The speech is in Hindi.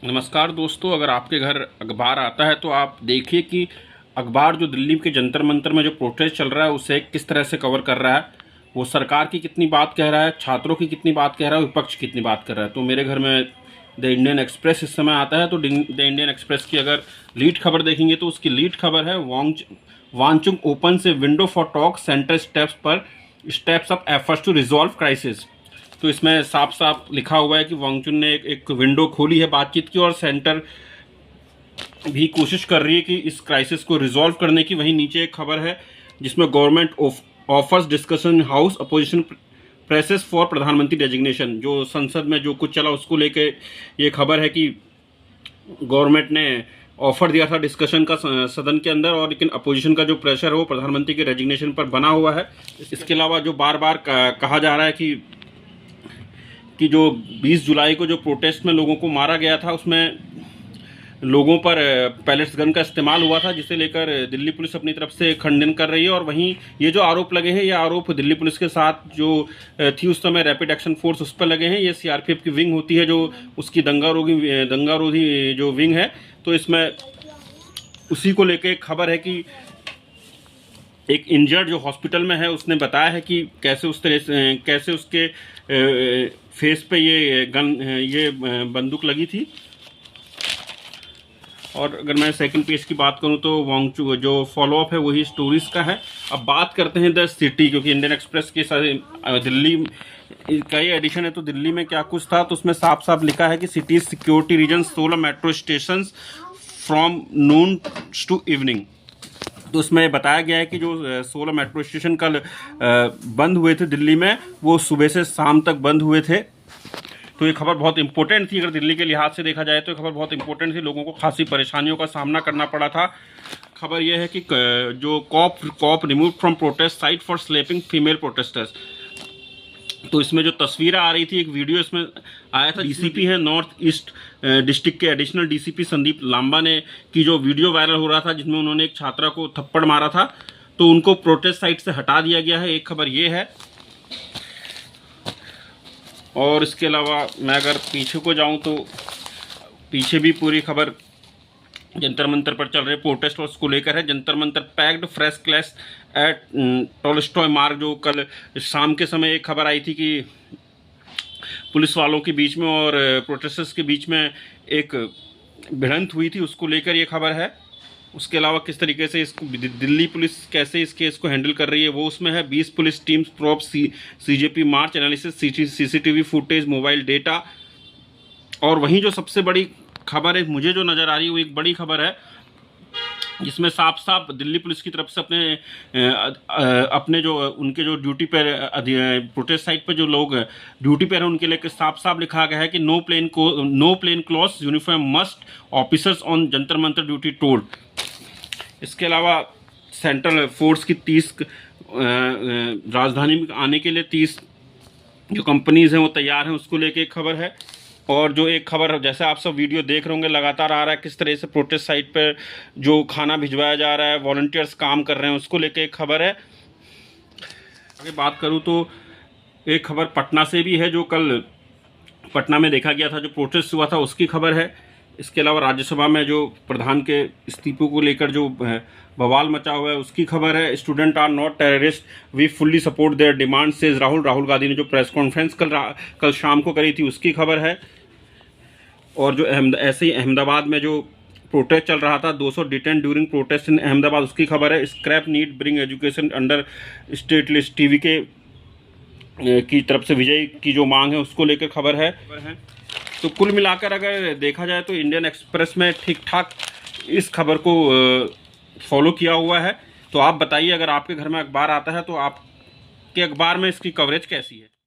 नमस्कार दोस्तों, अगर आपके घर अखबार आता है तो आप देखिए कि अखबार जो दिल्ली के जंतर मंतर में जो प्रोटेस्ट चल रहा है उसे किस तरह से कवर कर रहा है। वो सरकार की कितनी बात कह रहा है, छात्रों की कितनी बात कह रहा है, विपक्ष की कितनी बात कर रहा है। तो मेरे घर में द इंडियन एक्सप्रेस इस समय आता है, तो द इंडियन एक्सप्रेस की अगर लीड खबर देखेंगे तो उसकी लीड खबर है वांगचुक ओपन से window for talk, center steps up efforts to resolve crisis. तो इसमें साफ साफ लिखा हुआ है कि वांगचुक ने एक विंडो खोली है बातचीत की, और सेंटर भी कोशिश कर रही है कि इस क्राइसिस को रिजॉल्व करने की। वहीं नीचे एक खबर है जिसमें government offers discussion house opposition presses for प्रधानमंत्री डेजिग्नेशन। जो संसद में जो कुछ चला उसको लेके ये खबर है कि गवर्नमेंट ने ऑफर दिया था डिस्कशन का सदन के अंदर, और लेकिन अपोजिशन का जो प्रेशर है वो प्रधानमंत्री के रेजिग्नेशन पर बना हुआ है। इसके अलावा जो बार बार कहा जा रहा है कि जो 20 जुलाई को जो प्रोटेस्ट में लोगों को मारा गया था उसमें लोगों पर पैलेट्स गन का इस्तेमाल हुआ था, जिसे लेकर दिल्ली पुलिस अपनी तरफ से खंडन कर रही है। और वहीं ये जो आरोप लगे हैं, ये आरोप दिल्ली पुलिस के साथ जो थी उस समय रैपिड एक्शन फोर्स, उस पर लगे हैं। ये सीआरपीएफ की विंग होती है जो उसकी दंगारोधी जो विंग है। तो इसमें उसी को लेकर एक खबर है कि एक इंजर्ड जो हॉस्पिटल में है उसने बताया है कि कैसे उसके फेस पे ये बंदूक लगी थी। और अगर मैं सेकंड पेज की बात करूं तो वांगचुक जो फॉलोअप है वही स्टोरीज का है। अब बात करते हैं द सिटी, क्योंकि इंडियन एक्सप्रेस के दिल्ली का ये एडिशन है। तो दिल्ली में क्या कुछ था, तो उसमें साफ साफ लिखा है कि city security reason 16 metro station from noon to evening. तो उसमें बताया गया है कि जो 16 मेट्रो स्टेशन कल बंद हुए थे दिल्ली में, वो सुबह से शाम तक बंद हुए थे। तो ये खबर बहुत इंपॉर्टेंट थी। अगर दिल्ली के लिहाज से देखा जाए तो ये खबर बहुत इंपॉर्टेंट थी। लोगों को खासी परेशानियों का सामना करना पड़ा था। खबर यह है कि जो cop remove from protest site for sleeping female protesters. तो इसमें जो तस्वीरें आ रही थी, एक वीडियो इसमें आया था। डीसीपी है नॉर्थ ईस्ट डिस्ट्रिक्ट के एडिशनल डीसीपी संदीप लांबा ने की जो वीडियो वायरल हो रहा था जिसमें उन्होंने एक छात्रा को थप्पड़ मारा था, तो उनको प्रोटेस्ट साइट से हटा दिया गया है। एक खबर ये है। और इसके अलावा मैं अगर पीछे को जाऊं तो पीछे भी पूरी खबर जंतर मंतर पर चल रहे प्रोटेस्ट और उसको लेकर है। Jantar Mantar packed fresh clash at Tolstoy Marg. जो कल शाम के समय एक खबर आई थी कि पुलिस वालों के बीच में और प्रोटेस्टर्स के बीच में एक भिड़ंत हुई थी, उसको लेकर ये खबर है। उसके अलावा किस तरीके से इसको दिल्ली पुलिस कैसे इस केस को हैंडल कर रही है वो उसमें है। 20 police teams probe CJP march analysis, CCTV footage, mobile data. और वहीं जो सबसे बड़ी खबर है मुझे जो नज़र आ रही है वो एक बड़ी खबर है जिसमें साफ साफ दिल्ली पुलिस की तरफ से अपने जो उनके जो ड्यूटी पर प्रोटेस्ट साइट पर जो लोग ड्यूटी पर हैं उनके लिए साफ साफ लिखा गया है कि no plain cloth uniform must officers on Jantar Mantar duty told. इसके अलावा सेंट्रल फोर्स की 30 राजधानी में आने के लिए 30 जो कंपनीज हैं वो तैयार हैं, उसको लेके एक खबर है। और जो एक खबर जैसे आप सब वीडियो देख रहे होंगे लगातार आ रहा है किस तरह से प्रोटेस्ट साइट पर जो खाना भिजवाया जा रहा है, वॉलंटियर्स काम कर रहे हैं, उसको लेके एक खबर है। आगे बात करूं तो एक खबर पटना से भी है। जो कल पटना में देखा गया था जो प्रोटेस्ट हुआ था उसकी खबर है। इसके अलावा राज्यसभा में जो प्रधान के इस्तीफे को लेकर जो बवाल मचा हुआ है उसकी खबर है। Student are not terrorist, we fully support their demand says Rahul Gandhi ने जो प्रेस कॉन्फ्रेंस कल शाम को करी थी उसकी खबर है। और जो ऐसे ही अहमदाबाद में जो प्रोटेस्ट चल रहा था 200 detain during protest in Ahmedabad, उसकी खबर है। Scrap need bring education under state list, TV की तरफ से विजय की जो मांग है उसको लेकर खबर है। तो कुल मिलाकर अगर देखा जाए तो इंडियन एक्सप्रेस में ठीक ठाक इस खबर को फॉलो किया हुआ है। तो आप बताइए, अगर आपके घर में अखबार आता है तो आपके अखबार में इसकी कवरेज कैसी है?